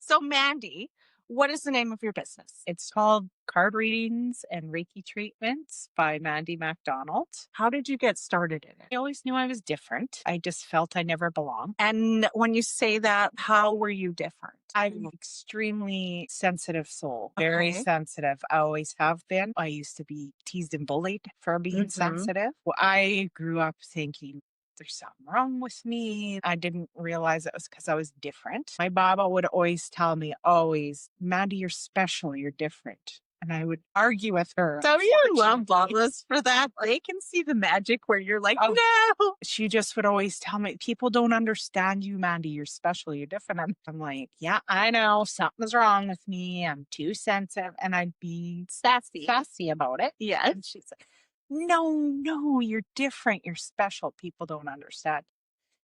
So Mandy, what is the name of your business? It's called Card Readings and Reiki Treatments by Mandy McDonald. How did you get started in it? I always knew I was different. I just felt I never belonged. And when you say that, how were you different? I'm extremely sensitive soul, very Okay. sensitive. I always have been. I used to be teased and bullied for being Mhm. sensitive. Well, I grew up thinking there's something wrong with me. I didn't realize it was because I was different. My Baba would always tell me, always, Mandy, you're special, you're different. And I would argue with her. So you love unfortunately. Babas for that. They can see the magic where you're like, Oh. no. She just would always tell me, people don't understand you, Mandy. You're special. You're different. I'm like, yeah, I know something's wrong with me. I'm too sensitive. And I'd be sassy about it. Yes. And she's like, no, you're different. You're special. People don't understand.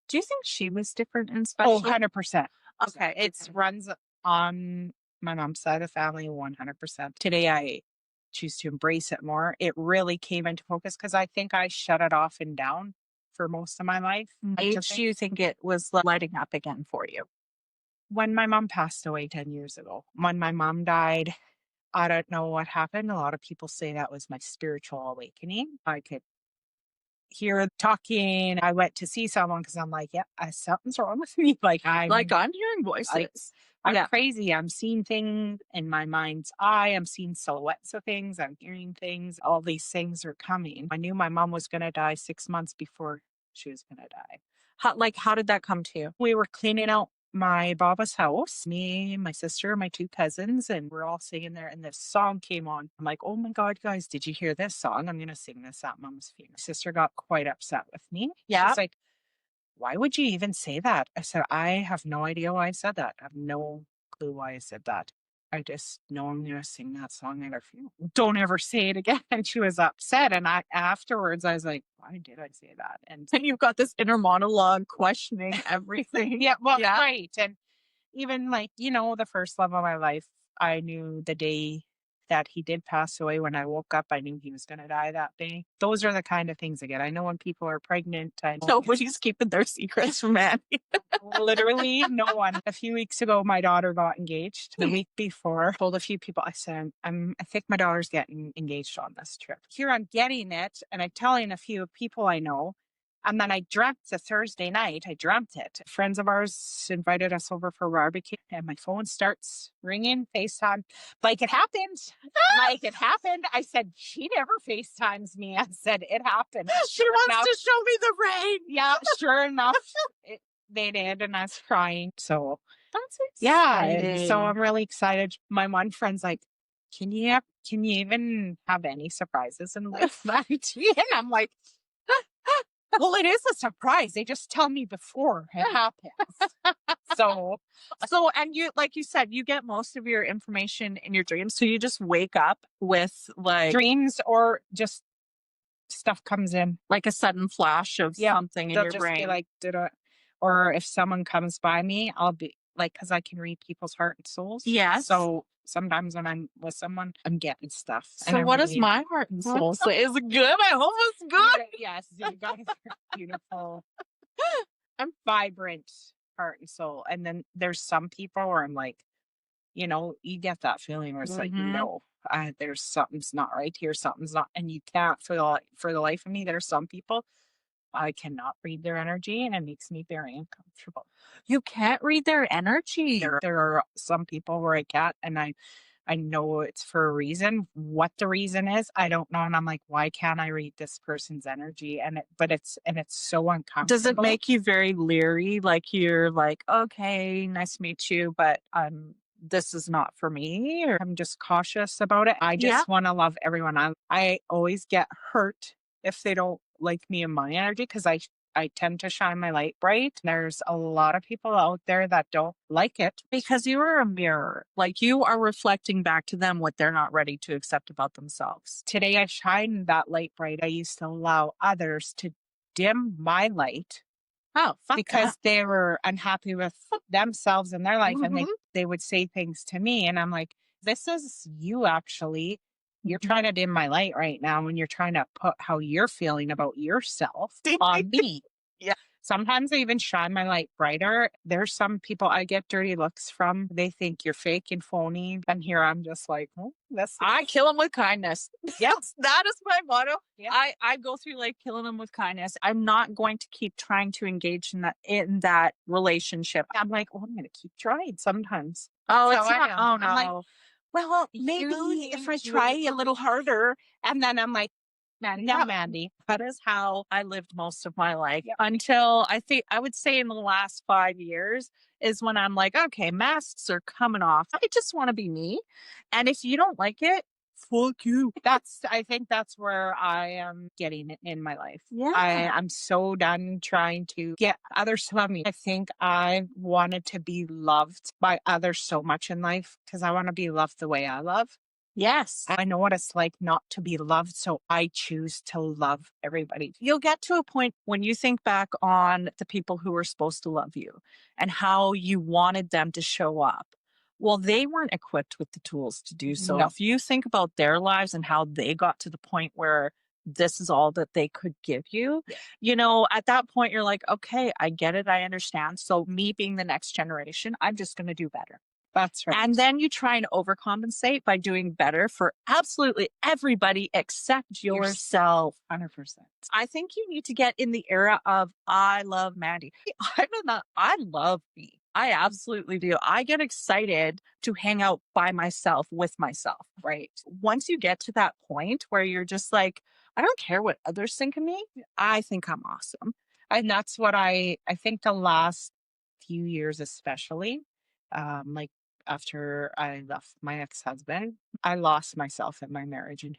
Do you think she was different and Oh, special? 100%. Okay. It runs on my mom's side of the family 100%. Today, I choose to embrace it more. It really came into focus because I think I shut it off and down for most of my life. Age do you think it was lighting up again for you? When my mom passed away 10 years ago, when my mom died, I don't know what happened. A lot of people say that was my spiritual awakening. I could hear talking. I went to see someone because I'm like, yeah, something's wrong with me. Like I'm hearing voices. I'm Yeah. crazy. I'm seeing things in my mind's eye. I'm seeing silhouettes of things. I'm hearing things. All these things are coming. I knew my mom was going to die 6 months before she was going to die. How did that come to you? We were cleaning out my Baba's house, me, my sister, my two cousins, and we're all singing there. And this song came on. I'm like, oh my God, guys, did you hear this song? I'm going to sing this at Mom's funeral. My sister got quite upset with me. Yeah. She's like, why would you even say that? I said, I have no idea why I said that. I have no clue why I said that. I just know I'm going to sing that song at her funeral. Don't ever say it again. And she was upset. And afterwards, I was like, why did I say that? And You've got this inner monologue questioning everything. yeah, well, Yeah. right. And even like, the first love of my life, I knew the day that he did pass away. When I woke up, I knew he was going to die that day. Those are the kind of things again. I know when people are pregnant, Nobody's keeping their secrets from Mandy. literally no one. A few weeks ago, my daughter got engaged. The week before, I told a few people, I said, I think my daughter's getting engaged on this trip. Here I'm getting it, and I'm telling a few people I know. And then I dreamt the Thursday night. I dreamt it. Friends of ours invited us over for barbecue, and my phone starts ringing, FaceTime. Like it happened. Like it happened. I said, she never FaceTimes me. I said, it happened. She wants to show me the rain. Yeah, sure enough, they did, and I was crying. So That's yeah, so I'm really excited. My one friend's like, can you even have any surprises in life, Mandy? And I'm like, well, it is a surprise. They just tell me before it happens. So and you, like you said, you get most of your information in your dreams. So you just wake up with like dreams or just stuff comes in. like a sudden flash of something in They'll your just brain. be like, or if someone comes by me, I'll be like, because I can read people's heart and souls. Yes. So sometimes when I'm with someone, I'm getting stuff. So what does my heart and soul say? Is it good? I hope it's good. Yes, you guys are beautiful. I'm vibrant heart and soul. And then there's some people where I'm like, you get that feeling where it's like, there's something's not right here. Something's not, and you can't feel it for the life of me. There's some people I cannot read their energy, and it makes me very uncomfortable. You can't read their energy. There are some people where I can't, and I know it's for a reason. What the reason is, I don't know. And I'm like, why can't I read this person's energy? But it's so uncomfortable. Does it make you very leery? Like you're like, okay, nice to meet you, but this is not for me, or I'm just cautious about it. I just want to love everyone. I always get hurt if they don't like me and my energy, because I tend to shine my light bright. There's a lot of people out there that don't like it. Because you are a mirror. Like you are reflecting back to them what they're not ready to accept about themselves. Today I shine that light bright. I used to allow others to dim my light. Oh, because they were unhappy with themselves and their life. And they would say things to me. And I'm like, this is you actually. You're trying to dim my light right now, and you're trying to put how you're feeling about yourself on me. Yeah. Sometimes I even shine my light brighter. There's some people I get dirty looks from. They think you're fake and phony. And here I'm just like, oh, that's I kill them with kindness. yeah. That is my motto. Yeah. I go through like killing them with kindness. I'm not going to keep trying to engage in that relationship. I'm like, oh, I'm gonna keep trying sometimes. Oh, So it's I not. am. Oh I'm like, no. well, You maybe if I need try to. a little harder, and then I'm like, Mandy, Yeah. I'm Mandy. That is how I lived most of my life Yep. until I would say in the last 5 years is when I'm like, okay, masks are coming off. I just want to be me. And if you don't like it, fuck you. I think that's where I am getting it in my life. Yeah. I'm so done trying to get others to love me. I think I wanted to be loved by others so much in life because I want to be loved the way I love. Yes. I know what it's like not to be loved, so I choose to love everybody. You'll get to a point when you think back on the people who were supposed to love you and how you wanted them to show up. Well, they weren't equipped with the tools to do so. No. If you think about their lives and how they got to the point where this is all that they could give you, at that point, you're like, okay, I get it. I understand. So, me being the next generation, I'm just going to do better. That's right. And then you try and overcompensate by doing better for absolutely everybody except yourself. 100%. I think you need to get in the era of I love Mandy. I love me. I absolutely do. I get excited to hang out by myself with myself. Right. Once you get to that point where you're just like, I don't care what others think of me. I think I'm awesome. And that's what I think the last few years, especially, like after I left my ex-husband, I lost myself in my marriage and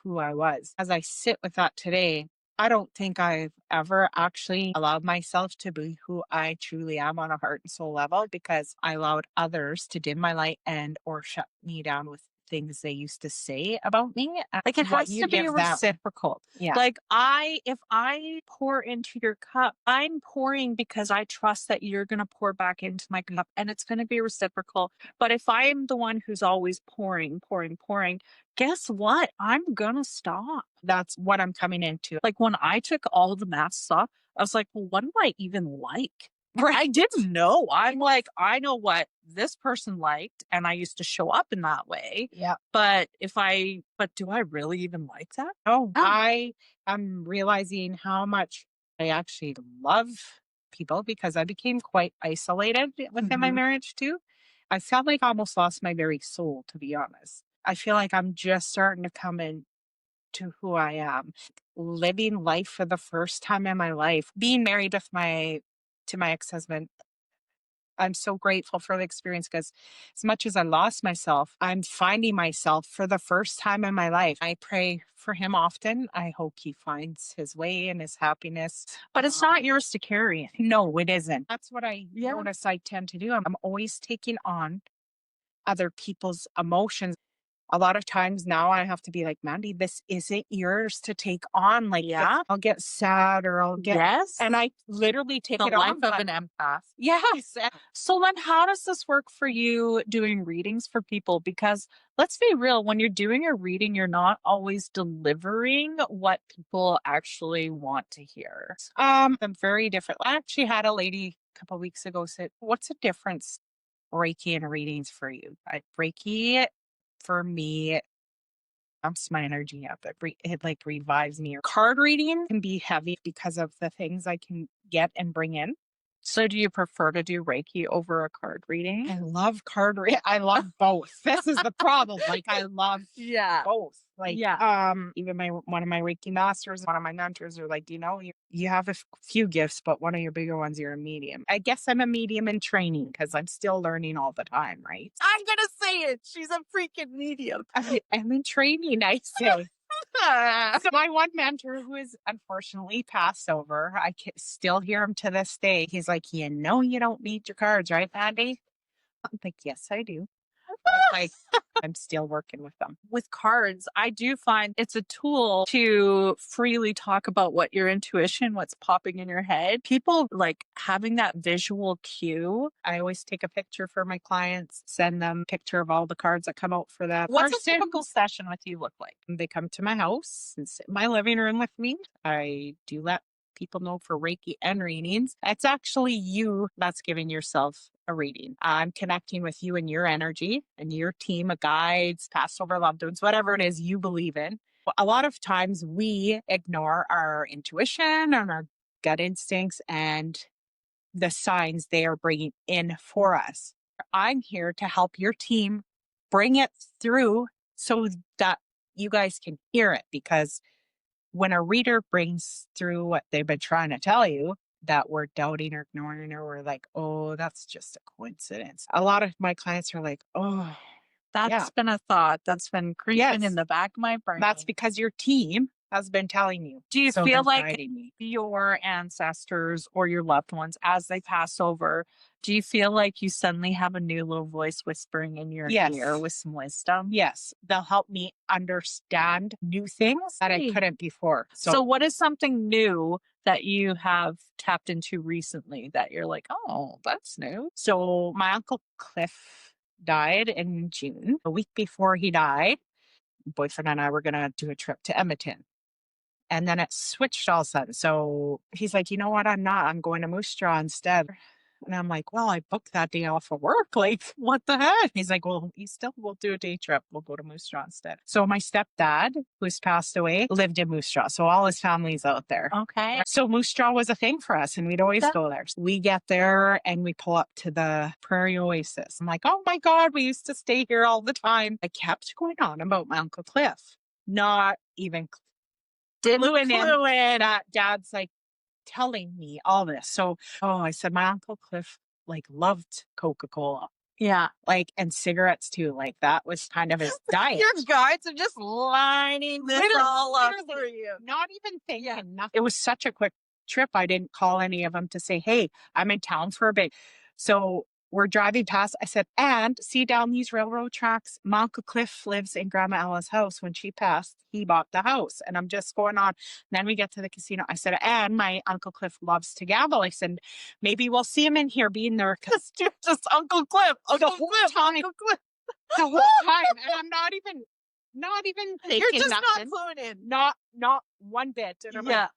who I was. As I sit with that today, I don't think I've ever actually allowed myself to be who I truly am on a heart and soul level because I allowed others to dim my light and or shut me down with things they used to say about me. Like it What has you to be give them. reciprocal. Yeah. Like if I pour into your cup, I'm pouring because I trust that you're going to pour back into my cup and it's going to be reciprocal. But if I'm the one who's always pouring, pouring, pouring, guess what? I'm going to stop. That's what I'm coming into. Like when I took all the masks off, I was like, well, what do I even like? I didn't know. I'm like, I know what this person liked, and I used to show up in that way. Yeah. But do I really even like that? Oh, I am realizing how much I actually love people because I became quite isolated within my Mhm. marriage too. I felt like I almost lost my very soul, to be honest. I feel like I'm just starting to come in to who I am, living life for the first time in my life, being married with my ex-husband. I'm so grateful for the experience because as much as I lost myself, I'm finding myself for the first time in my life. I pray for him often. I hope he finds his way and his happiness. But it's not yours to carry. No, it isn't. That's what I Yeah. notice I tend to do. I'm always taking on other people's emotions. A lot of times now I have to be like, Mandy, this isn't yours to take on. Like, Yeah. I'll get sad or I'll get, Yes. and I literally take The it life on. of But an empath. yes, So then how does this work for you doing readings for people? Because let's be real, when you're doing a reading, you're not always delivering what people actually want to hear. I'm very different. I actually had a lady a couple weeks ago said, what's the difference Reiki and readings for you? Reiki for me amps my energy up. It like revives me. Card reading can be heavy because of the things I can get and bring in. So do you prefer to do Reiki over a card reading? I love card reading. I love both. This is the problem. Like I love Yeah. both. Like Yeah. even one of my Reiki masters, one of my mentors are like, you have a few gifts, but one of your bigger ones, you're a medium. I guess I'm a medium in training because I'm still learning all the time, right? I'm going to say it. She's a freaking medium. I'm in training, I say. So my one mentor who is unfortunately passed over, I can still hear him to this day. He's like, you don't need your cards, right, Mandy? I'm like, yes, I do. Like, I'm still working with them. With cards, I do find it's a tool to freely talk about what your intuition, what's popping in your head. People like having that visual cue. I always take a picture for my clients, send them a picture of all the cards that come out for that What's a person. typical session with you look like? They come to my house and sit in my living room with me. I do let people know for Reiki and readings, it's actually you that's giving yourself a reading. I'm connecting with you and your energy and your team of guides, past over loved ones, whatever it is you believe in. A lot of times we ignore our intuition and our gut instincts and the signs they are bringing in for us. I'm here to help your team bring it through so that you guys can hear it, because when a reader brings through what they've been trying to tell you that we're doubting or ignoring, or we're like, oh, that's just a coincidence. A lot of my clients are like, oh, That's been a thought that's been creeping in yes, the back of my brain. that's because your team has been telling you. Do you So feel they're like guiding me. your ancestors or your loved ones, as they pass over, do you feel like you suddenly have a new little voice whispering in your ear Yes. with some wisdom? Yes, they'll help me understand new things that I Hey. couldn't before. So, what is something new that you have tapped into recently that you're like, oh, that's new? So my uncle Cliff died in June. A week before he died, boyfriend and I were going to do a trip to Edmonton. And then it switched all of a sudden. So he's like, you know what? I'm not. I'm going to Moose Jaw instead. And I'm like, well, I booked that day off of work. Like, what the heck? He's like, well, you still will do a day trip. We'll go to Moose Jaw instead. So my stepdad, who's passed away, lived in Moose Jaw. So all his family's out there. Okay. So Moose Jaw was a thing for us, and we'd always go there. We get there and we pull up to the Prairie Oasis. I'm like, oh my God, we used to stay here all the time. I kept going on about my Uncle Cliff, not even cluing in that Dad's like telling me all this. So, I said, my Uncle Cliff like loved Coca-Cola. Yeah. Like, and cigarettes too. Like, that was kind of his diet. Your guides are just lining this all up for you. Not even thinking nothing. It was such a quick trip. I didn't call any of them to say, hey, I'm in town for a bit. So we're driving past. I said, and see down these railroad tracks, my Uncle Cliff lives in Grandma Ella's house. When she passed, he bought the house. And I'm just going on. Then we get to the casino. I said, and my Uncle Cliff loves to gamble. I said, maybe we'll see him in here being there. Because Just Uncle Cliff. Uncle Cliff. Uncle Cliff. The whole time. And I'm not even thinking You're just nothing. not cluing in. Not one bit. And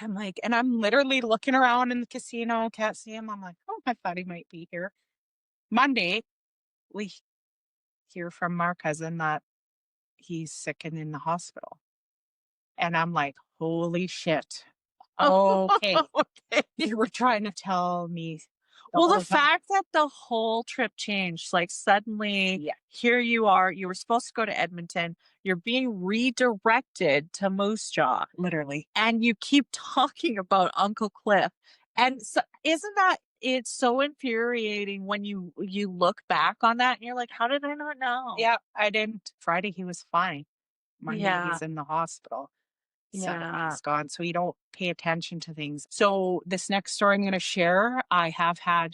I'm like, and I'm literally looking around in the casino, can't see him. I'm like, oh, I thought he might be here. Monday, we hear from our cousin that he's sick and in the hospital. And I'm like, holy shit. Okay. You were trying to tell me. Well, the fact that the whole trip changed, like suddenly here you are, you were supposed to go to Edmonton, you're being redirected to Moose Jaw, literally. and you keep talking about Uncle Cliff. And so, isn't that it's so infuriating when you look back on that and you're like, how did I not know? Yeah, I didn't. Friday, he was fine. Monday, he's in the hospital. Yeah. He's gone. So you don't pay attention to things. So this next story I'm going to share, I have had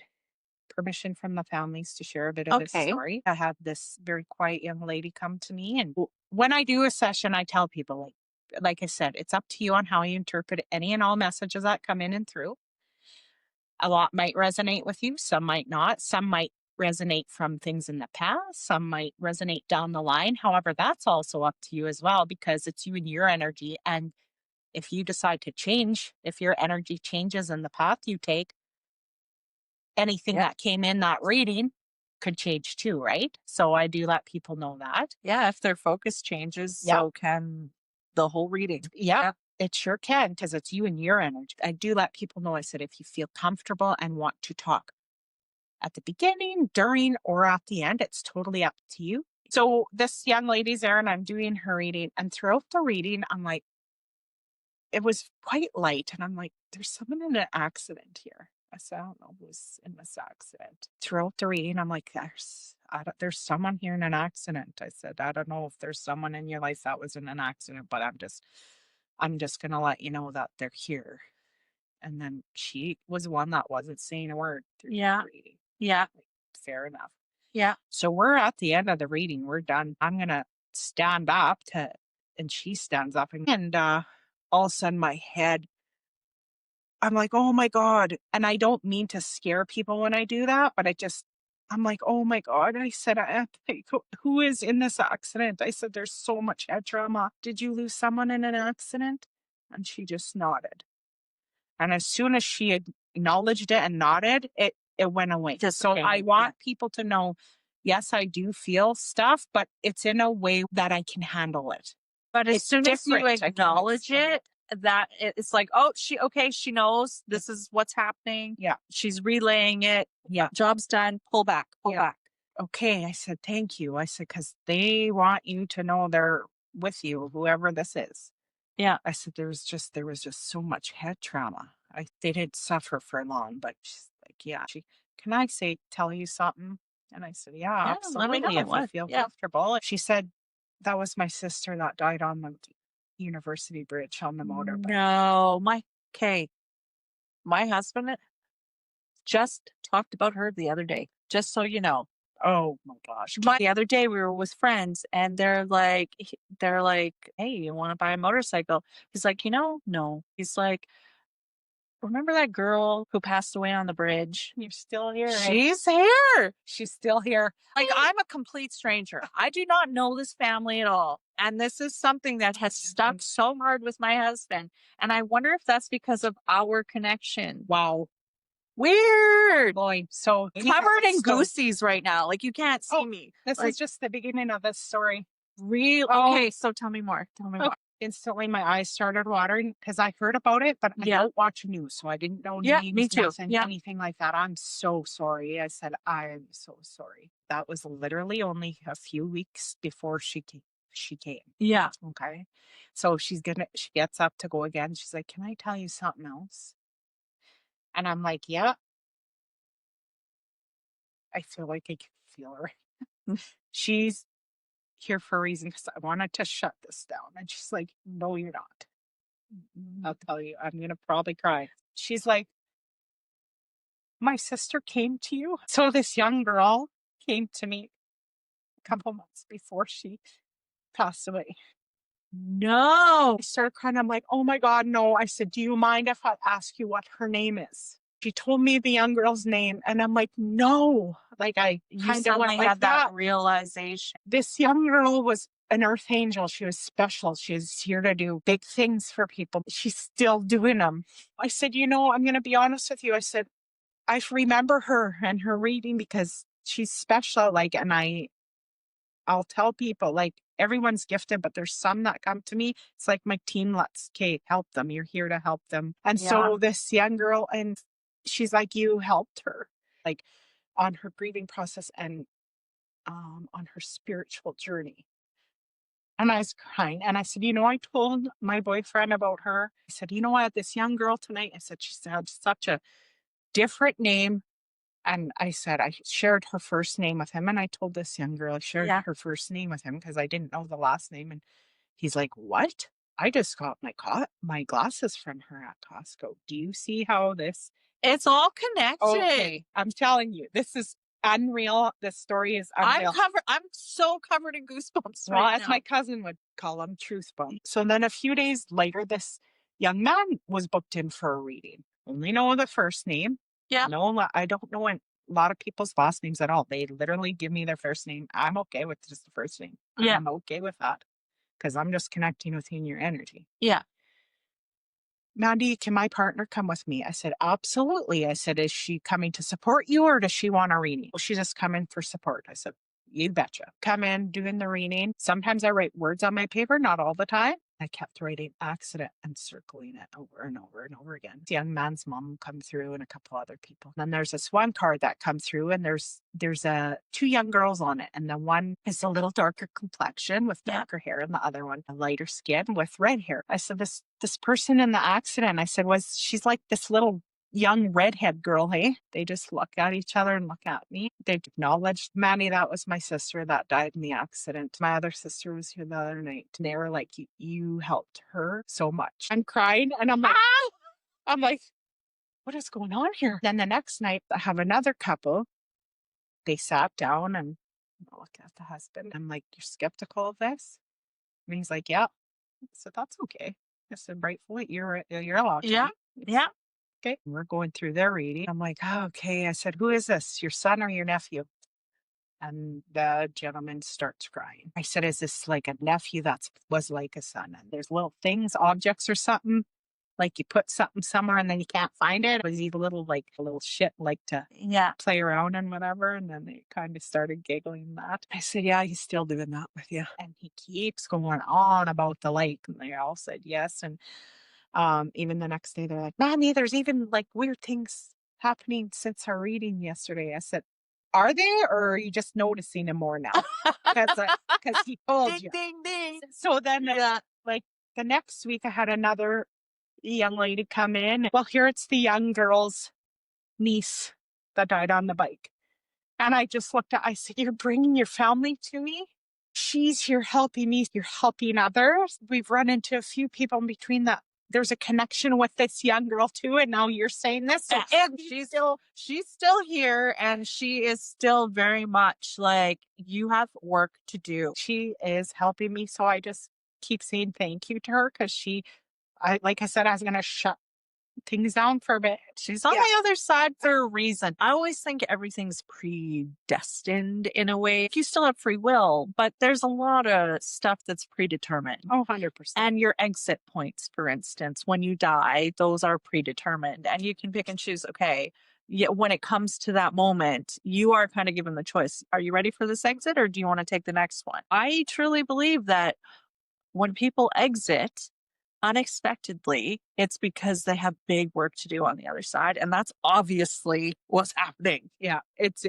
permission from the families to share a bit of this story. I had this very quiet young lady come to me. And when I do a session, I tell people, like I said, it's up to you on how you interpret any and all messages that come in and through. A lot might resonate with you. Some might not. Some might resonate from things in the past. Some might resonate down the line. However, that's also up to you as well, because it's you and your energy. And if you decide to change, if your energy changes in the path you take, anything that came in that reading could change too, right? So I do let people know that. Yeah, if their focus changes, so can the whole reading. Yeah. It sure can, because it's you and your energy. I do let people know, I said, if you feel comfortable and want to talk at the beginning, during, or at the end, it's totally up to you. So this young lady's there and I'm doing her reading. And throughout the reading, I'm like, it was quite light. And I'm like, there's someone in an accident here. I said, I don't know who's in this accident. Throughout the reading, I'm like, there's someone here in an accident. I said, I don't know if there's someone in your life that was in an accident, but I'm just going to let you know that they're here. And then she was one that wasn't saying a word through the reading. Yeah. Fair enough. Yeah. So we're at the end of the reading. We're done. I'm going to stand up and she stands up and all of a sudden my head, I'm like, oh my God. And I don't mean to scare people when I do that, but I'm like, oh my God. I said, who is in this accident? I said, there's so much head trauma. Did you lose someone in an accident? And she just nodded. And as soon as she acknowledged it and nodded, it went away. So I want people to know, yes, I do feel stuff, but it's in a way that I can handle it. But as It's soon as you different. acknowledge it, that it's like, oh, she knows this is what's happening. Yeah. She's relaying it. Yeah. Job's done. Pull back. Pull back. Okay. I said, thank you. I said, because they want you to know they're with you, whoever this is. Yeah. I said, there was just so much head trauma. They didn't suffer for long, but she's like, yeah. Can I tell you something? And I said, yeah, absolutely. Let me know if you feel comfortable. And she said, that was my sister that died on the University Bridge on the motorbike. No, my husband just talked about her the other day, just so you know. Oh my gosh. The other day we were with friends and they're like, hey, you want to buy a motorcycle? He's like, no. He's like, remember that girl who passed away on the bridge? You're still here. She's here. She's still here. Like, I'm a complete stranger. I do not know this family at all. And this is something that has stuck so hard with my husband. And I wonder if that's because of our connection. Wow. Weird. Boy, so covered in goosies right now. Like, you can't see me. This is just the beginning of this story. Real. Okay, so tell me more. More. Instantly, my eyes started watering because I heard about it, but I don't watch news, so I didn't know names, me too. anything like that. I'm so sorry. I said, I'm so sorry. That was literally only a few weeks before she came. Yeah. Okay. So she gets up to go again. She's like, can I tell you something else? And I'm like, yeah. I feel like I can feel her. She's here for a reason because I wanted to shut this down. And she's like, no, you're not. I'll tell you, I'm going to probably cry. She's like, my sister came to you. So this young girl came to me a couple months before she passed away. No. I started crying. I'm like, oh my God, no. I said, do you mind if I ask you what her name is? She told me the young girl's name. And I'm like, no. Like, I kind of went like had that realization. This young girl was an earth angel. She was special. She was here to do big things for people. She's still doing them. I said, I'm going to be honest with you. I said, I remember her and her reading because she's special. Like, and I'll tell people, like, everyone's gifted, but there's some that come to me. It's like my team, help them. You're here to help them. And so this young girl, and she's like, you helped her, like, on her grieving process and on her spiritual journey. And I was crying. And I said, I told my boyfriend about her. I said, I had this young girl tonight. I said, she had such a different name. And I said, I shared her first name with him. And I told this young girl, I shared her first name with him because I didn't know the last name. And he's like, what? I just got my glasses from her at Costco. Do you see how this? It's all connected. Okay. I'm telling you, this is unreal. This story is unreal. I'm so covered in goosebumps. Well, as my cousin would call them, truth bumps. So then a few days later, this young man was booked in for a reading. Only know the first name. Yeah. No, I don't know a lot of people's last names at all. They literally give me their first name. I'm okay with just the first name. Yeah. I'm okay with that because I'm just connecting with you and your energy. Yeah. Mandy, can my partner come with me? I said, absolutely. I said, is she coming to support you or does she want a reading? Well, she's just coming for support. I said, you betcha. Come in, doing the reading. Sometimes I write words on my paper, not all the time. I kept writing accident and circling it over and over and over again. The young man's mom come through and a couple other people. Then there's this one card that comes through and there's two young girls on it. And the one is a little darker complexion with darker hair and the other one a lighter skin with red hair. I said, this person in the accident, I said, she's like this little young redhead girl, hey? They just look at each other and look at me. They acknowledged, Manny, that was my sister that died in the accident. My other sister was here the other night. And they were like, you helped her so much. I'm crying and I'm like, what is going on here? Then the next night, I have another couple. They sat down and look at the husband. I'm like, you're skeptical of this? And he's like, yeah. So that's okay. I said, rightfully, you're allowed to. Yeah. Yeah. Okay. We're going through their reading. I'm like, oh, okay. I said, who is this? Your son or your nephew? And the gentleman starts crying. I said, is this like a nephew that was like a son? And there's little things, objects or something like you put something somewhere and then you can't find it. Was he a little shit, like to Yeah. play around and whatever? And then they kind of started giggling that. I said, yeah, he's still doing that with you. And he keeps going on about the lake. And they all said yes. And even the next day, they're like, Mommy, there's even like weird things happening since our reading yesterday. I said, are they, or are you just noticing them more now? Because he told Ding, you. ding, ding. So then, Yeah. like the next week, I had another young lady come in. Well, here it's the young girl's niece that died on the bike. And I just looked at, I said, you're bringing your family to me? She's here helping me. You're helping others. We've run into a few people in between that. There's a connection with this young girl too. And now you're saying this. So And she's still here, and she is still very much like, you have work to do. she is helping me. So I just keep saying thank you to her because like I said, I was going to shut things down for a bit. She's on the other side for a reason. I always think everything's predestined in a way. You still have free will, but there's a lot of stuff that's predetermined. Oh, 100%. And your exit points, for instance, when you die, those are predetermined. And you can pick and choose, okay, yeah, when it comes to that moment, you are kind of given the choice. Are you ready for this exit, or do you want to take the next one? I truly believe that when people exit unexpectedly, it's because they have big work to do on the other side. And that's obviously what's happening. Yeah, it's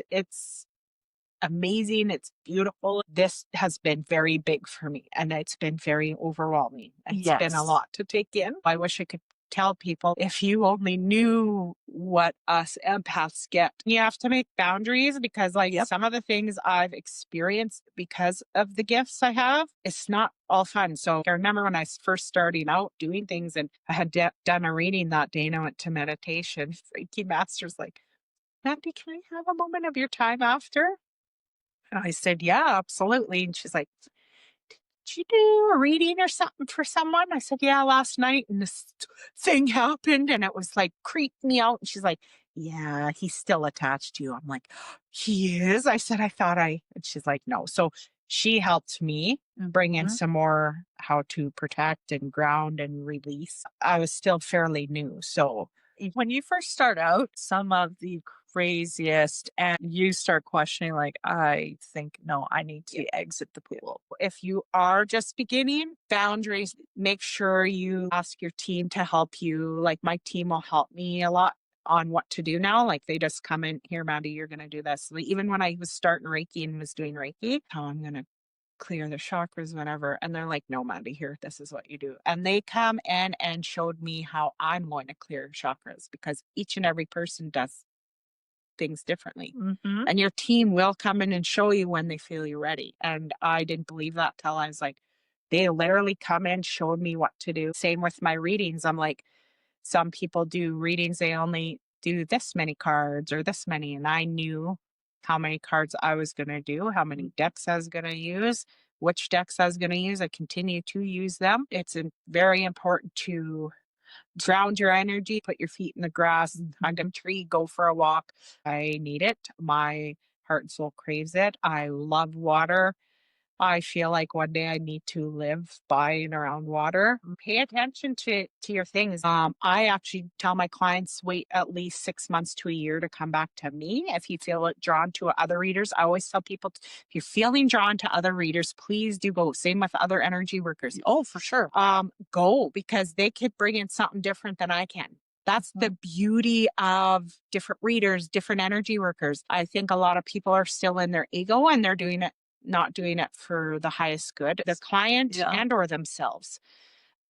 amazing. It's beautiful. This has been very big for me and it's been very overwhelming. It's been a lot to take in. I wish I could tell people, if you only knew what us empaths get. You have to make boundaries because some of the things I've experienced because of the gifts I have, it's not all fun. So I remember when I was first starting out doing things and I had done a reading that day and I went to meditation. Reiki Master's like, Mandy, can I have a moment of your time after? And I said, yeah, absolutely. And she's like, did you do a reading or something for someone? I said, yeah, last night. And this thing happened and it was like creeped me out. And she's like, yeah, he's still attached to you. I'm like, he is? I said, and she's like, no. So she helped me bring in some more how to protect and ground and release. I was still fairly new. So when you first start out, some of the craziest, and you start questioning, like, I think, no, I need to exit the pool. if you are just beginning, boundaries, make sure you ask your team to help you. Like my team will help me a lot on what to do now. Like they just come in here, Mandy, you're going to do this. Like, even when I was starting Reiki and was doing Reiki, how I'm going to clear the chakras, whatever. And they're like, no, Mandy, here, this is what you do. And they come in and showed me how I'm going to clear chakras because each and every person does things differently. And your team will come in and show you when they feel you're ready. And I didn't believe that till I was like, they literally come in, showed me what to do. Same with my readings. I'm like, some people do readings, they only do this many cards or this many. And I knew how many cards I was going to do, how many decks I was going to use, which decks I was going to use. I continue to use them. It's very important to ground your energy, put your feet in the grass, hug a tree, go for a walk. I need it. My heart and soul craves it. I love water. I feel like one day I need to live by and around water. Pay attention to your things. I actually tell my clients wait at least 6 months to a year to come back to me. If you feel drawn to other readers, I always tell people if you're feeling drawn to other readers, please do go. Same with other energy workers. Oh, for sure. Go because they could bring in something different than I can. That's the beauty of different readers, different energy workers. I think a lot of people are still in their ego and they're not doing it for the highest good, the client and or themselves.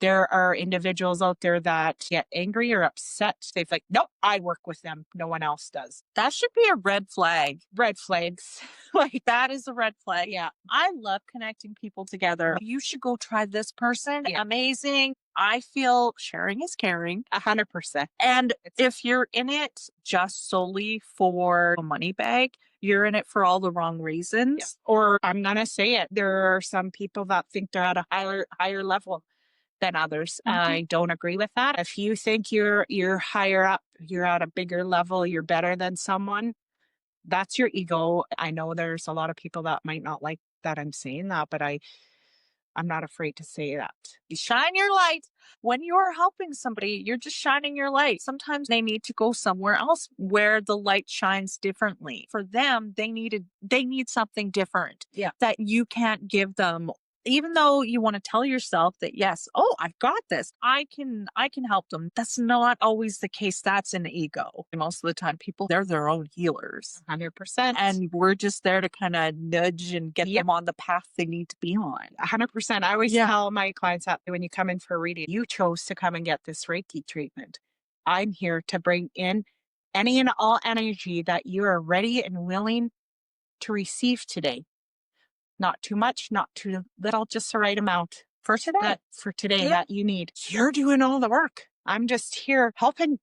There are individuals out there that get angry or upset. They're like, nope, I work with them. No one else does. That should be a red flag. Red flags. Like that is a red flag. Yeah. I love connecting people together. You should go try this person. Yeah. Amazing. I feel sharing is caring. 100%. And if you're in it just solely for a money bag, you're in it for all the wrong reasons. Yeah. Or I'm going to say it. There are some people that think they're at a higher level than others. I don't agree with that. If you think you're higher up, you're at a bigger level, you're better than someone, that's your ego. I know there's a lot of people that might not like that I'm saying that, but I'm not afraid to say that. You shine your light. When you're helping somebody, you're just shining your light. Sometimes they need to go somewhere else where the light shines differently. For them, they need something different that you can't give them. Even though you want to tell yourself that, yes, oh, I've got this. I can help them. That's not always the case. That's an ego. Most of the time people, they're their own healers. 100%. And we're just there to kind of nudge and get them on the path they need to be on. 100%. I always tell my clients that when you come in for a reading, you chose to come and get this Reiki treatment. I'm here to bring in any and all energy that you are ready and willing to receive today. Not too much, not too little, just the right amount For today. That you need. You're doing all the work. I'm just here helping.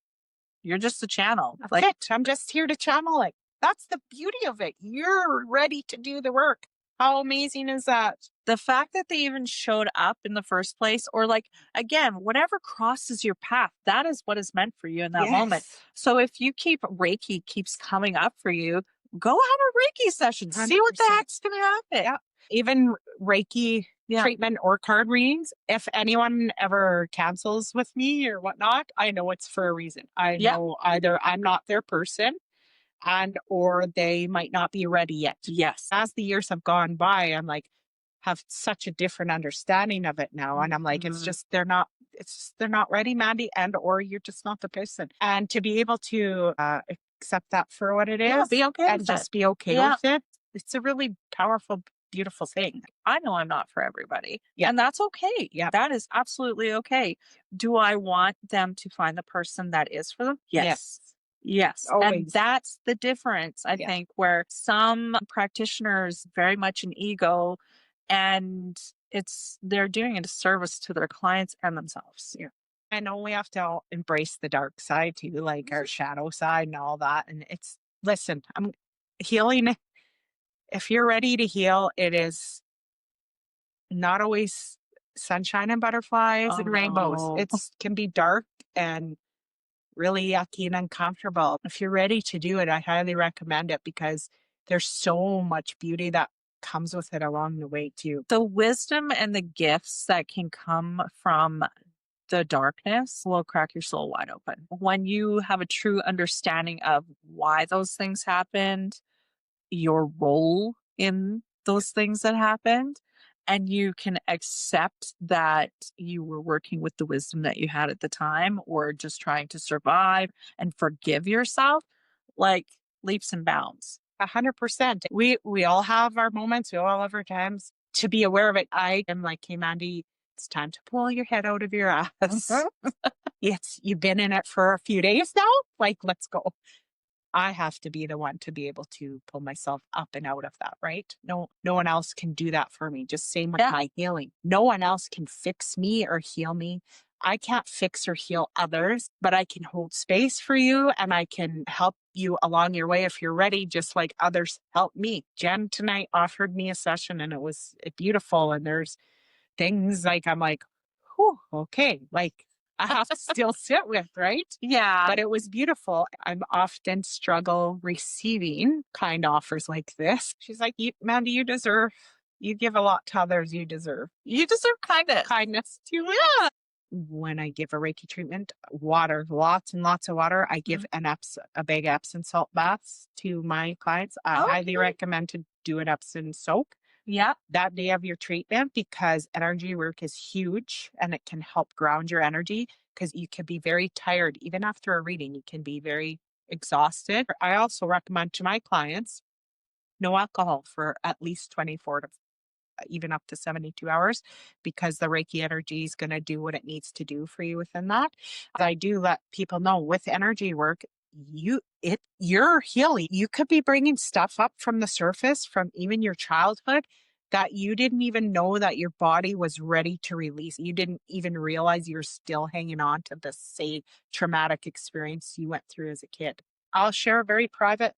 You're just a channel. That's it. I'm just here to channel it. That's the beauty of it. You're ready to do the work. How amazing is that? The fact that they even showed up in the first place, or like, again, whatever crosses your path, that is what is meant for you in that moment. So if you Reiki keeps coming up for you, go have a Reiki session. 100%. See what the heck's going to happen. Yeah. Even Reiki treatment or card readings, if anyone ever cancels with me or whatnot, I know it's for a reason. I know either I'm not their person or they might not be ready yet. Yes. As the years have gone by, I'm like, have such a different understanding of it now. And I'm like, it's just they're not ready, Mandy, or you're just not the person. And to be able to accept that for what it is, be okay and with just it. be okay with it, it's a really powerful, beautiful thing. I know I'm not for everybody. And that's okay. That is absolutely okay. Do I want them to find the person that is for them? Yes. Always. And that's the difference, I think, where some practitioners very much an ego, and they're doing a disservice to their clients and themselves. I know we have to all embrace the dark side too, like our shadow side and all that. And listen, I'm healing. If you're ready to heal, it is not always sunshine and butterflies and rainbows. It can be dark and really yucky and uncomfortable. If you're ready to do it, I highly recommend it because there's so much beauty that comes with it along the way too. The wisdom and the gifts that can come from the darkness will crack your soul wide open. When you have a true understanding of why those things happened, your role in those things that happened, and you can accept that you were working with the wisdom that you had at the time or just trying to survive and forgive yourself, like leaps and bounds. 100%. We all have our moments. We all have our times. To be aware of it, I am like, hey, Mandy, it's time to pull your head out of your ass. You've been in it for a few days now. Like, let's go. I have to be the one to be able to pull myself up and out of that, right? No one else can do that for me. Just same with my healing. No one else can fix me or heal me. I can't fix or heal others, but I can hold space for you and I can help you along your way if you're ready, just like others help me. Jen tonight offered me a session and it was beautiful. And there's things like, I'm like, whew, okay, like I have to still sit with, right? Yeah. But it was beautiful. I'm often struggle receiving kind offers like this. She's like, Mandy, you give a lot to others. You deserve kindness. Kindness too. Yeah. When I give a Reiki treatment, water, lots and lots of water. I give a big Epsom salt baths to my clients. I highly recommend to do an Epsom soak. Yeah. That day of your treatment, because energy work is huge and it can help ground your energy because you can be very tired. Even after a reading, you can be very exhausted. I also recommend to my clients no alcohol for at least 24 to even up to 72 hours because the Reiki energy is going to do what it needs to do for you within that. I do let people know with energy work, you're healing. You could be bringing stuff up from the surface from even your childhood that you didn't even know that your body was ready to release. You didn't even realize you're still hanging on to the same traumatic experience you went through as a kid. I'll share a very private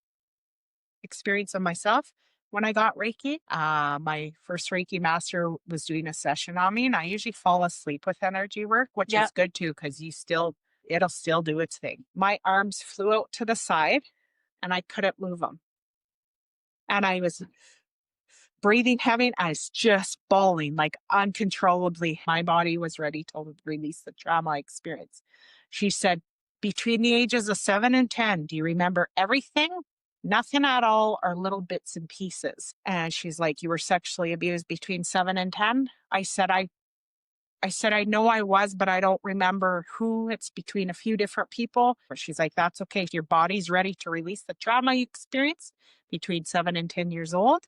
experience of myself. When I got Reiki, my first Reiki master was doing a session on me, and I usually fall asleep with energy work, which is good too, because it'll still do its thing. My arms flew out to the side and I couldn't move them. And I was breathing heavy. I was just bawling like uncontrollably. My body was ready to release the trauma I experienced. She said, between the ages of 7 and 10, do you remember everything? Nothing at all, or little bits and pieces. And she's like, you were sexually abused between 7 and 10? I said, I know I was, but I don't remember who. It's between a few different people. She's like, that's okay. Your body's ready to release the trauma you experienced between 7 and 10 years old.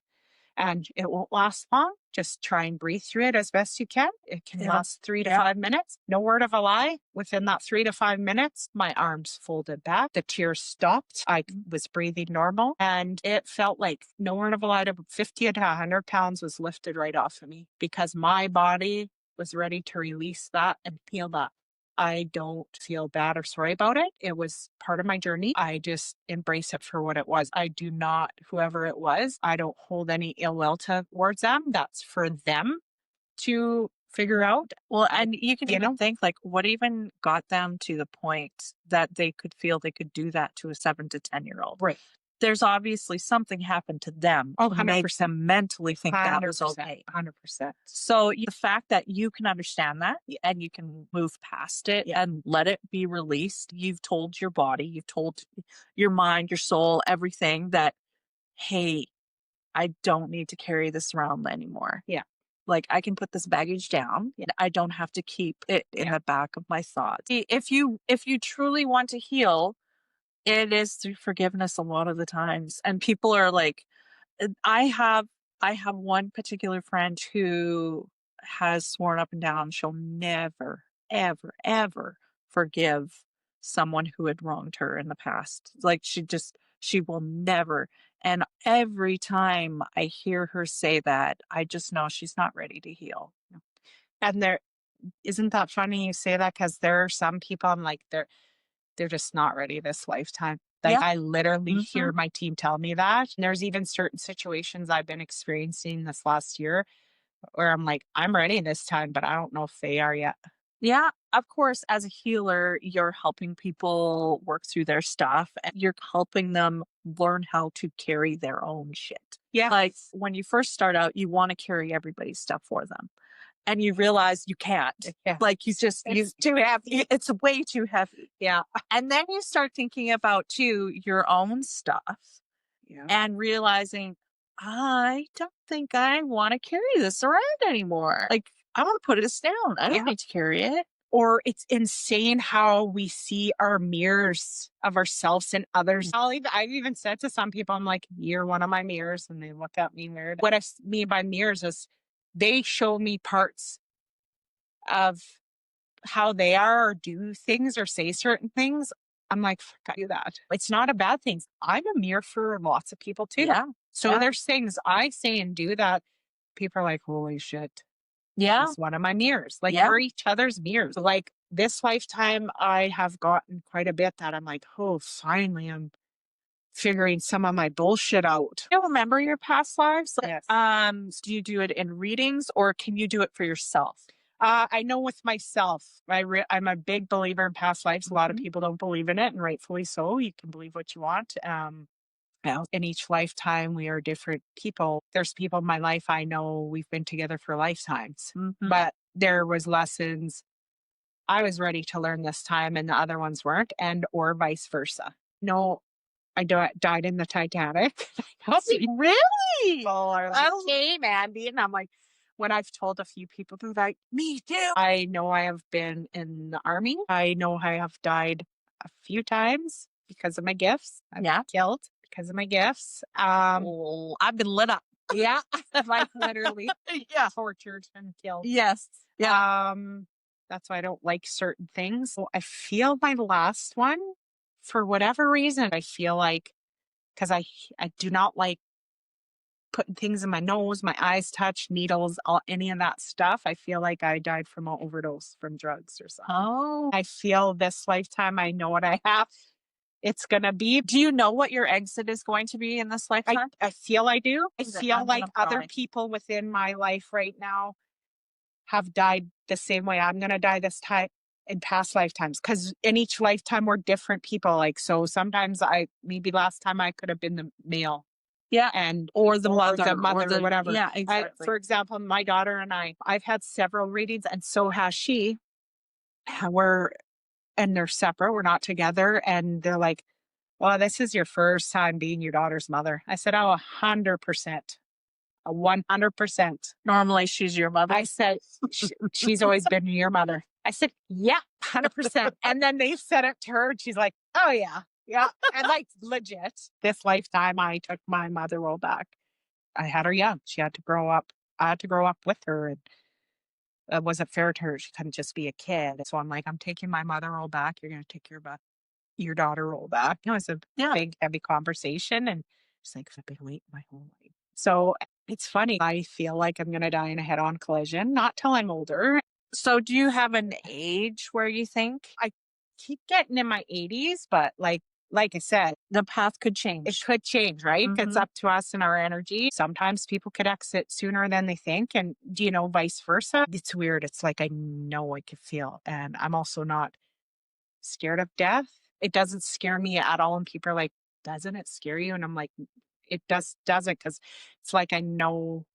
And it won't last long. Just try and breathe through it as best you can. It can last 3 to 5 minutes. No word of a lie. Within that 3 to 5 minutes, my arms folded back. The tears stopped. I was breathing normal. And it felt like, no word of a lie, 50 to 100 pounds was lifted right off of me because my body was ready to release that and heal that. I don't feel bad or sorry about it. It was part of my journey. I just embrace it for what it was. I do not, whoever it was, I don't hold any ill will towards them. That's for them to figure out. Well, and you can You even know? think like what even got them to the point that they could feel they could do that to a 7 to 10-year-old. Right. There's obviously something happened to them Oh, to make 100%. them mentally think that was 100%. okay. 100%. So the fact that you can understand that and you can move past it and let it be released, you've told your body, you've told your mind, your soul, everything that, hey, I don't need to carry this around anymore. Yeah. Like I can put this baggage down. I don't have to keep it in the back of my thoughts. If you truly want to heal, it is through forgiveness a lot of the times. And people are like, I have one particular friend who has sworn up and down she'll never, ever, ever forgive someone who had wronged her in the past. Like she will never. And every time I hear her say that, I just know she's not ready to heal. And isn't that funny you say that? Because there are some people I'm like, they're just not ready this lifetime. Like I literally hear my team tell me that. And there's even certain situations I've been experiencing this last year where I'm like, I'm ready this time, but I don't know if they are yet. Yeah, of course, as a healer, you're helping people work through their stuff and you're helping them learn how to carry their own shit. Yeah. Like when you first start out, you want to carry everybody's stuff for them. And you realize you can't. Yeah. Like it's too heavy. It's way too heavy. Yeah. And then you start thinking about too your own stuff and realizing, I don't think I want to carry this around anymore. Like I want to put this down. I don't need to carry it. Or it's insane how we see our mirrors of ourselves and others. I've even said to some people, I'm like, you're one of my mirrors. And they look at me weird. What I mean by mirrors is they show me parts of how they are or do things or say certain things. I'm like, fuck, I do that. It's not a bad thing. I'm a mirror for lots of people too. Yeah. So there's things I say and do that people are like, holy shit. Yeah. It's one of my mirrors. Like we're each other's mirrors. Like this lifetime, I have gotten quite a bit that I'm like, oh, finally, I'm figuring some of my bullshit out. Do you remember your past lives? Yes. Do you do it in readings or can you do it for yourself? I know with myself, I'm a big believer in past lives. A lot of people don't believe in it, and rightfully so. You can believe what you want. In each lifetime, we are different people. There's people in my life I know we've been together for lifetimes, but there was lessons I was ready to learn this time and the other ones weren't, and or vice versa. No, I died in the Titanic. Really? Are like, hey, Mandy. And I'm like, when I've told a few people, they're like, me too. I know I have been in the army. I know I have died a few times because of my gifts. I've been killed because of my gifts. I've been lit up. Yeah. Like literally tortured and killed. Yes. Yeah. That's why I don't like certain things. So I feel my last one, for whatever reason, I feel like, because I do not like putting things in my nose, my eyes touch, needles, any of that stuff. I feel like I died from an overdose from drugs or something. Oh. I feel this lifetime, I know what I have. It's going to be. Do you know what your exit is going to be in this lifetime? I feel I do. I feel like other people within my life right now have died the same way I'm going to die this time in past lifetimes. Because in each lifetime, we're different people. Like, so sometimes maybe last time I could have been the male Yeah. and Or the or mother, the mother, or whatever. yeah, exactly. For example, my daughter and I've had several readings, and so has she. We're and they're separate. We're not together, and they're like, "Well, this is your first time being your daughter's mother." I said, "Oh, 100%, 100%." Normally she's your mother. I said, she's always been your mother." I said, "Yeah, 100%." And then they said it to her, and she's like, "Oh yeah, yeah." And like legit, this lifetime, I took my mother role back. I had her young. She had to grow up. I had to grow up with her, and it wasn't fair to her. She couldn't just be a kid. So I'm like, I'm taking my mother role back. You're going to take your daughter role back. It was a Yeah. big, heavy conversation. And she's like, I've been waiting my whole life. So it's funny. I feel like I'm going to die in a head on collision, not till I'm older. So do you have an age where you think I keep getting in my 80s, but like I said, the path could it change? could change, right? It's Mhm. up to us and our energy. Sometimes people could exit sooner than they think, and vice versa. It's weird. It's like I know I could feel, and I'm also not scared of death. It doesn't scare me at all. And people are like, "Doesn't it scare you?" And I'm like, "It doesn't, because it's like I know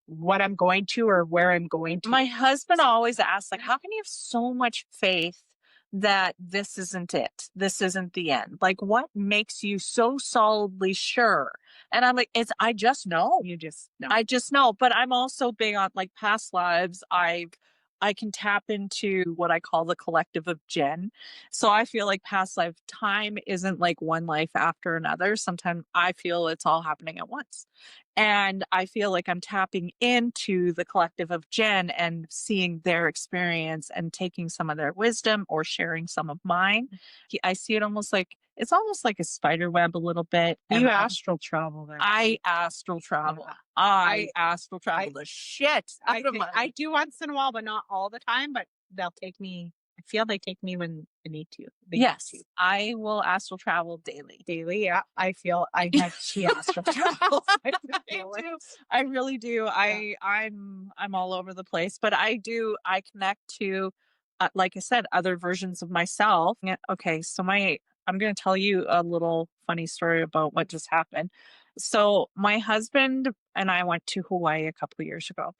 what I'm going to or where I'm going to." My husband always asks, like, how can you have so much faith that this isn't it? This isn't the end. Like, what makes you so solidly sure? And I'm like, I just know. You just know. I just know. But I'm also big on like past lives. I can tap into what I call the collective of Jen. So I feel like past life time isn't like one life after another. Sometimes I feel it's all happening at once. And I feel like I'm tapping into the collective of Jen and seeing their experience and taking some of their wisdom or sharing some of mine. I see it almost like it's almost like a spider web a little bit. You astral travel there. I astral travel. Yeah. I astral travel the shit out of my. I do once in a while, but not all the time. But they'll take me. I feel they take me when they need to. They need Yes, to. I will astral travel daily. Daily. Yeah, I feel I have she astral travels. I feel it. I really do. I'm all over the place, but I connect to, like I said, other versions of myself. Yeah, okay, so I'm going to tell you a little funny story about what just happened. So my husband and I went to Hawaii a couple of years ago,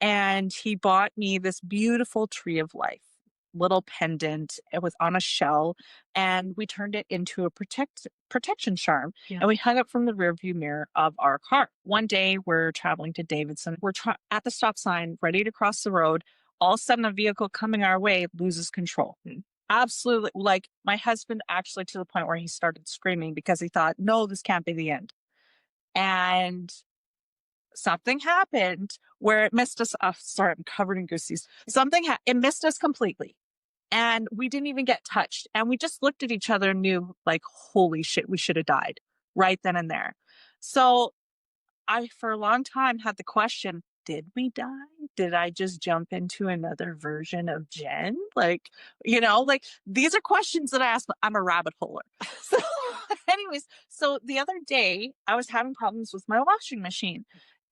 and he bought me this beautiful tree of life little pendant. It was on a shell, and we turned it into a protection charm. Yeah. And we hung it from the rearview mirror of our car. One day we're traveling to Davidson. We're at the stop sign, ready to cross the road. All of a sudden, a vehicle coming our way loses control. Absolutely. Like my husband actually to the point where he started screaming because he thought, no, this can't be the end. And something happened where it missed us. Oh, sorry, I'm covered in goosies. It missed us completely. And we didn't even get touched. And we just looked at each other and knew, like, holy shit, we should have died right then and there. So I, for a long time, had the question, did we die? Did I just jump into another version of Jen? Like, like these are questions that I ask. I'm a rabbit holer. So, anyways, so the other day I was having problems with my washing machine.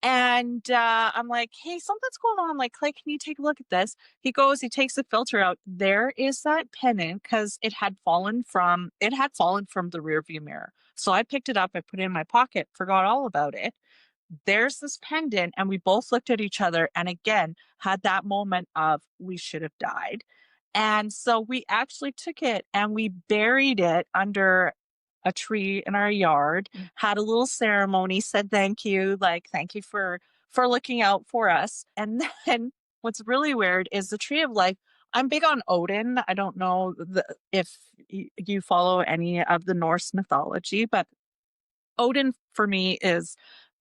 And I'm like, hey, something's going on. Like, Clay, can you take a look at this? He takes the filter out. There is that pendant because it had fallen from the rear view mirror. So I picked it up, I put it in my pocket, forgot all about it. There's this pendant, and we both looked at each other and again had that moment of we should have died. And so we actually took it and we buried it under a tree in our yard, had a little ceremony, said thank you, like thank you for looking out for us. And then what's really weird is the tree of life. I'm big on Odin. I don't know if you follow any of the Norse mythology, but Odin for me is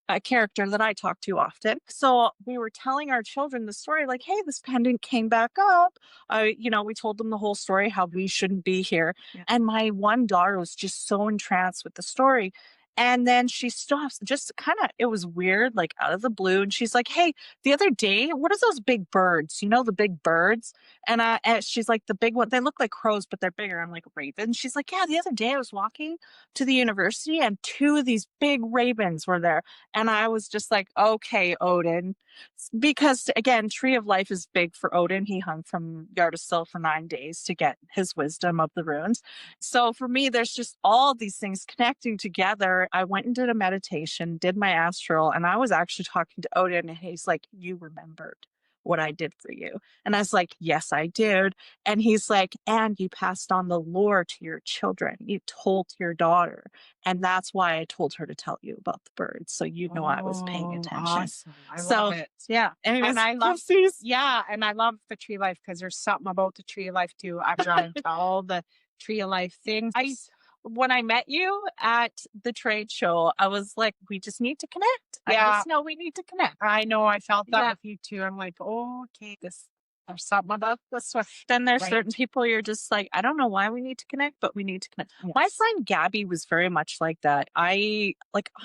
a character that I talk to often. So we were telling our children the story, like, hey, this pendant came back up. We told them the whole story, how we shouldn't be here. Yeah. And my one daughter was just so entranced with the story. And then she stops, just kind of, it was weird, like out of the blue. And she's like, hey, the other day, what are those big birds? The big birds? And she's like, the big one, they look like crows, but they're bigger. I'm like, raven. She's like, yeah, the other day I was walking to the university and two of these big ravens were there. And I was just like, okay, Odin. Because again, Tree of Life is big for Odin. He hung from Yggdrasil for 9 days to get his wisdom of the runes. So for me, there's just all these things connecting together. before, I went and did a meditation, did my astral, and I was actually talking to Odin, and he's like, "You remembered what I did for you." And I was like, "Yes, I did." And he's like, "And you passed on the lore to your children. You told your daughter. And that's why I told her to tell you about the birds. So you know I was paying Oh, attention." awesome. I So, love it. yeah. Anyways, And I love, pussies. yeah, and I love the tree life because there's something about the tree life too. I'm drawn to all the tree life things. When I met you at the trade show, I was like, we just need to connect. I Yeah. just know we need to connect. I know I felt that Yeah. with you too. I'm like, oh, okay, there's something about this one. Then there's Right. certain people you're just like, I don't know why we need to connect, but we need to connect. My Yes. friend Gabby was very much like that. I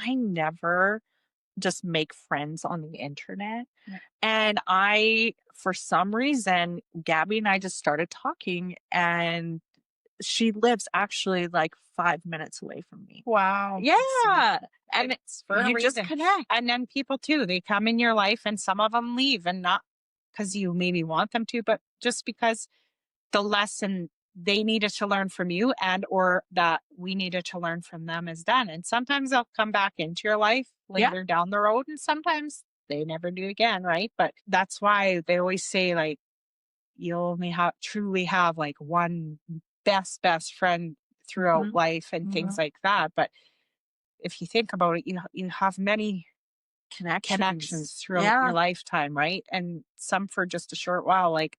never just make friends on the internet. Yeah. And for some reason, Gabby and I just started talking, and she lives actually like 5 minutes away from me. Wow. Yeah. And it's for a you just reason. connect. And then people too, they come in your life and some of them leave, and not because you maybe want them to, but just because the lesson they needed to learn from you and or that we needed to learn from them is done. And sometimes they'll come back into your life later down the road, and sometimes they never do again, right? But that's why they always say, like, you only truly have like one best friend throughout life and things like that. But if you think about it, you have many connections throughout your lifetime, right? And some for just a short while. Like,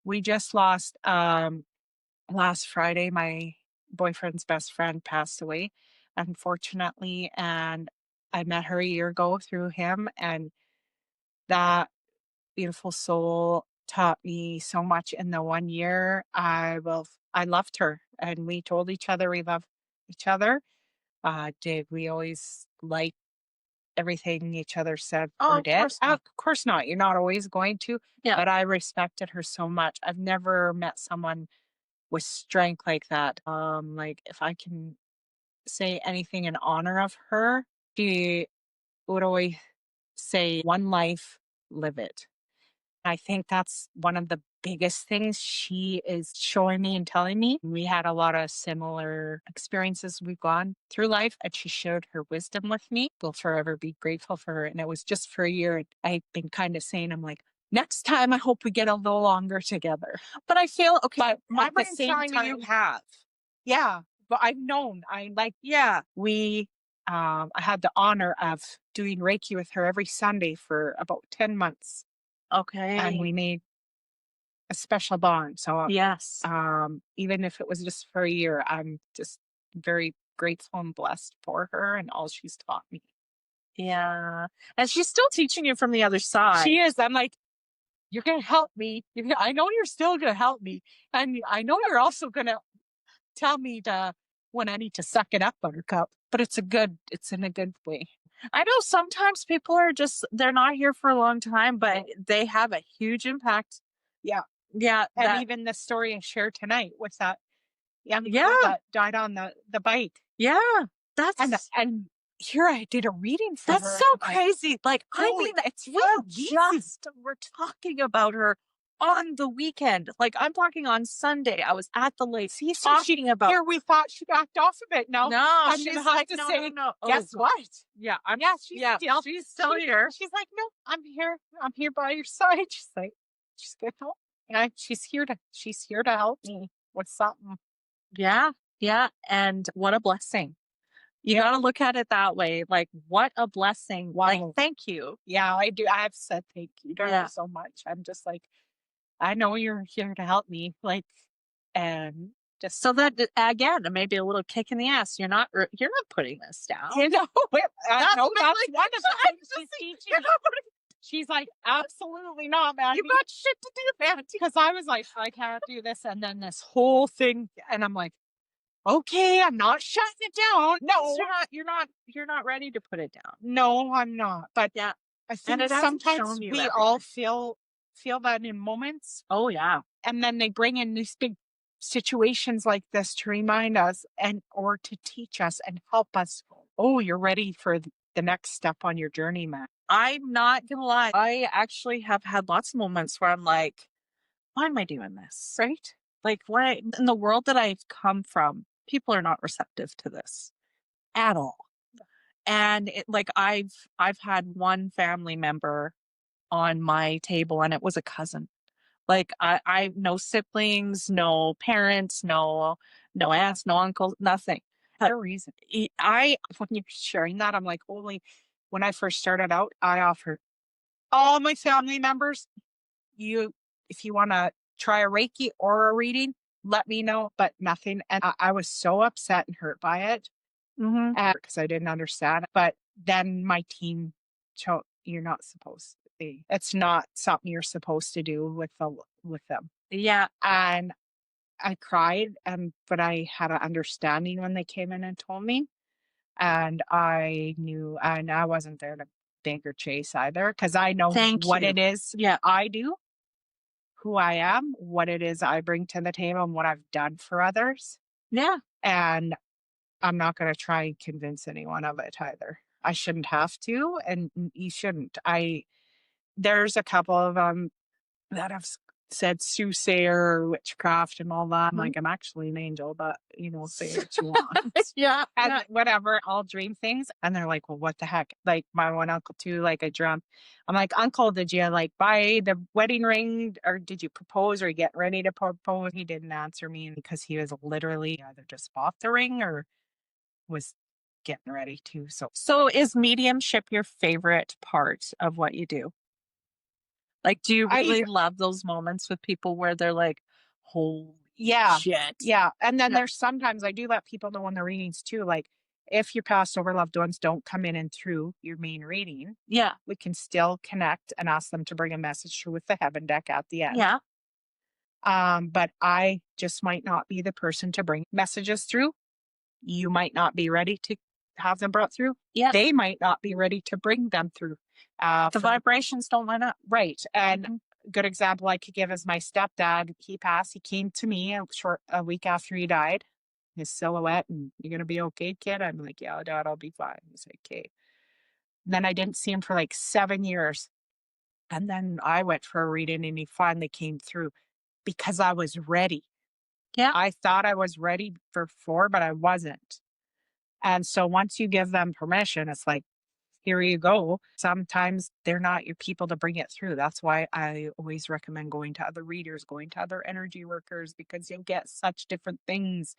we just lost last Friday, my boyfriend's best friend passed away, unfortunately, and I met her a year ago through him, and that beautiful soul taught me so much in the 1 year. I loved her, and we told each other we loved each other. Did we always like everything each other said or Of did? course not. Of course not. You're not always going to. Yeah. But I respected her so much. I've never met someone with strength like that. Like, if I can say anything in honor of her, she would always say, "One life, live it." I think that's one of the biggest things she is showing me and telling me. We had a lot of similar experiences we've gone through life, and she shared her wisdom with me. We'll forever be grateful for her. And it was just for a year. I've been kind of saying, I'm like, next time I hope we get a little longer together. But I feel okay. But my At the brain's same telling me you time, have. Yeah. But I've known. I had the honor of doing Reiki with her every Sunday for about 10 months. okay. And we made a special bond. So Yes. even if it was just for a year, I'm just very grateful and blessed for her and all she's taught me. Yeah. And she's still teaching you from the other side. She is. I'm like, you're going to help me. I know you're still going to help me. And I know you're also going to tell me when I need to suck it up, Buttercup. But it's in a good way. I know sometimes people are they're not here for a long time, but they have a huge impact. Yeah. Yeah. And even the story I shared tonight with that young girl that died on the bike. Yeah. That's And here I did a reading for her. That's so crazy. Like, I mean, it's we just were talking about her on the weekend. Like, I'm talking on Sunday. I was at the lake talking about. Here we thought she backed off a bit. No, No, she's she's like, like, no, say, no. guess what? Yeah, she's still here. She's like, no, I'm here. I'm here by your side. She's like, she's good help. And she's here to help me with something. Yeah, yeah, and what a blessing. You got to look at it that way. Like, what a blessing. Wow. Like, thank you. Yeah, I do. I have said thank you to her so much. I'm just like, I know you're here to help me. Like, and just so that again, maybe a little kick in the ass. You're not putting this down. I know that's one of the things she's teaching. She's like, absolutely not, man. You got shit to do, man. Because I was like, I can't do this, and then this whole thing, and I'm like, okay, I'm not shutting it down. No, you're not ready to put it down. No, I'm not. But yeah, I think sometimes we all feel that in moments. Oh yeah. And then they bring in these big situations like this to remind us or to teach us and help us. Oh, you're ready for the next step on your journey, man. I'm not gonna lie. I actually have had lots of moments where I'm like, why am I doing this? Right? Like, why in the world that I've come from, people are not receptive to this at all. And I've had one family member on my table, and it was a cousin. Like I no siblings, no parents, no aunts, no uncles, nothing. A reason. When you're sharing that, I'm like, holy, when I first started out, I offered all my family members, if you want to try a Reiki or a reading, let me know, but nothing. And I was so upset and hurt by it Mhm. because I didn't understand. But then my team chose, you're not supposed to be. It's not something you're supposed to do with them. Yeah. And I cried, but I had an understanding when they came in and told me. And I knew, and I wasn't there to beg or chase either, because I know Thank what you. it is Yeah. I do, who I am, what it is I bring to the table, and what I've done for others. Yeah. And I'm not going to try and convince anyone of it either. I shouldn't have to, and you shouldn't. There's a couple of them that have said soothsayer, witchcraft, and all that. I'm like, I'm actually an angel, but say what you want. Yeah. And Yeah. whatever, I'll dream things. And they're like, well, what the heck? Like my one uncle too, like I dreamt. I'm like, uncle, did you like buy the wedding ring, or did you propose, or you get ready to propose? He didn't answer me because he was literally either just bought the ring or was getting ready to. So is mediumship your favorite part of what you do? Like, do you I really love those moments with people where they're like, holy Yeah. shit? Yeah. And then Yeah. there's sometimes I do let people know in the readings too, like if your past over loved ones don't come in and through your main reading, Yeah. we can still connect and ask them to bring a message through with the heaven deck at the end. Yeah. But I just might not be the person to bring messages through. You might not be ready to have them brought through. Yeah. They might not be ready to bring them through. The vibrations don't line up. Right. And Mhm. good example I could give is my stepdad. He passed. He came to me a week after he died. His silhouette, and "You're gonna be okay, kid?" I'm like, "Yeah, Dad, I'll be fine." He's like, "Okay." Then I didn't see him for like 7 years. And then I went for a reading and he finally came through because I was ready. Yeah. I thought I was ready for 4, but I wasn't. And so once you give them permission, it's like, here you go. Sometimes they're not your people to bring it through. That's why I always recommend going to other readers, going to other energy workers, because you'll get such different things,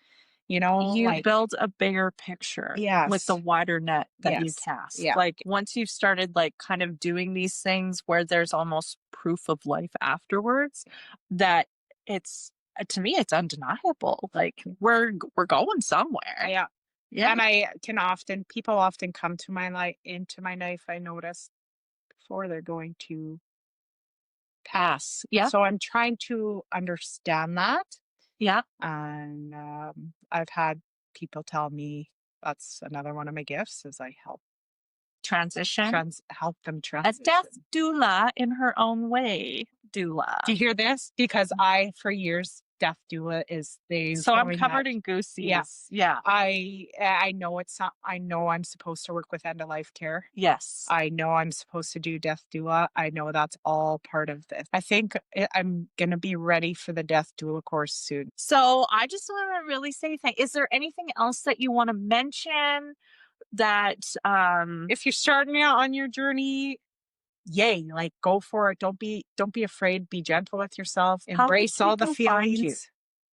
You like, build a bigger picture with the yes, wider net that you yes, cast. yeah, Like once you've started like kind of doing these things where there's almost proof of life afterwards, that it's to me it's undeniable. Like we're going somewhere. yeah. Yeah. And people often come to into my life, I notice, before they're going to pass. Yeah. So I'm trying to understand that. Yeah. And I've had people tell me that's another one of my gifts is I Transition. help them A transition. death doula in her own way. Doula. Do you hear this? Because for years, death doula is So I'm covered in goosies. Yeah. I know I know I'm supposed to work with end of life care. Yes. I know I'm supposed to do death doula. I know that's all part of this. I think I'm going to be ready for the death doula course soon. So I just want to really say thank. Is there anything else that you want to mention that If you're starting out on your journey, yay, like go for it. Don't be afraid. Be gentle with yourself. How can Embrace all the people find you? feelings.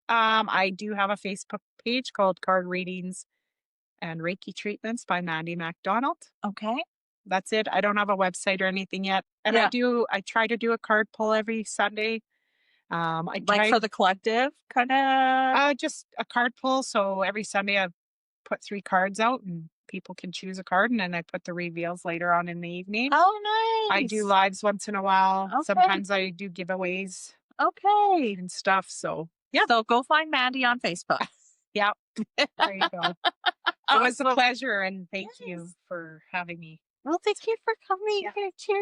I do have a Facebook page called Card Readings and Reiki Treatments by Mandy McDonald. Okay. That's it. I don't have a website or anything yet. And Yeah. I try to do a card pull every Sunday. Like for the collective kind of. Just a card pull. So every Sunday I put 3 cards out and people can choose a card, and then I put the reveals later on in the evening. Oh, nice. I do lives once in a while. Okay. Sometimes I do giveaways Okay. and stuff. So yeah. So go find Mandy on Facebook. Yeah. There you go. It was a Awesome. pleasure, and thank you Yes. for having me. Well, thank you for coming Yeah. here. Cheers.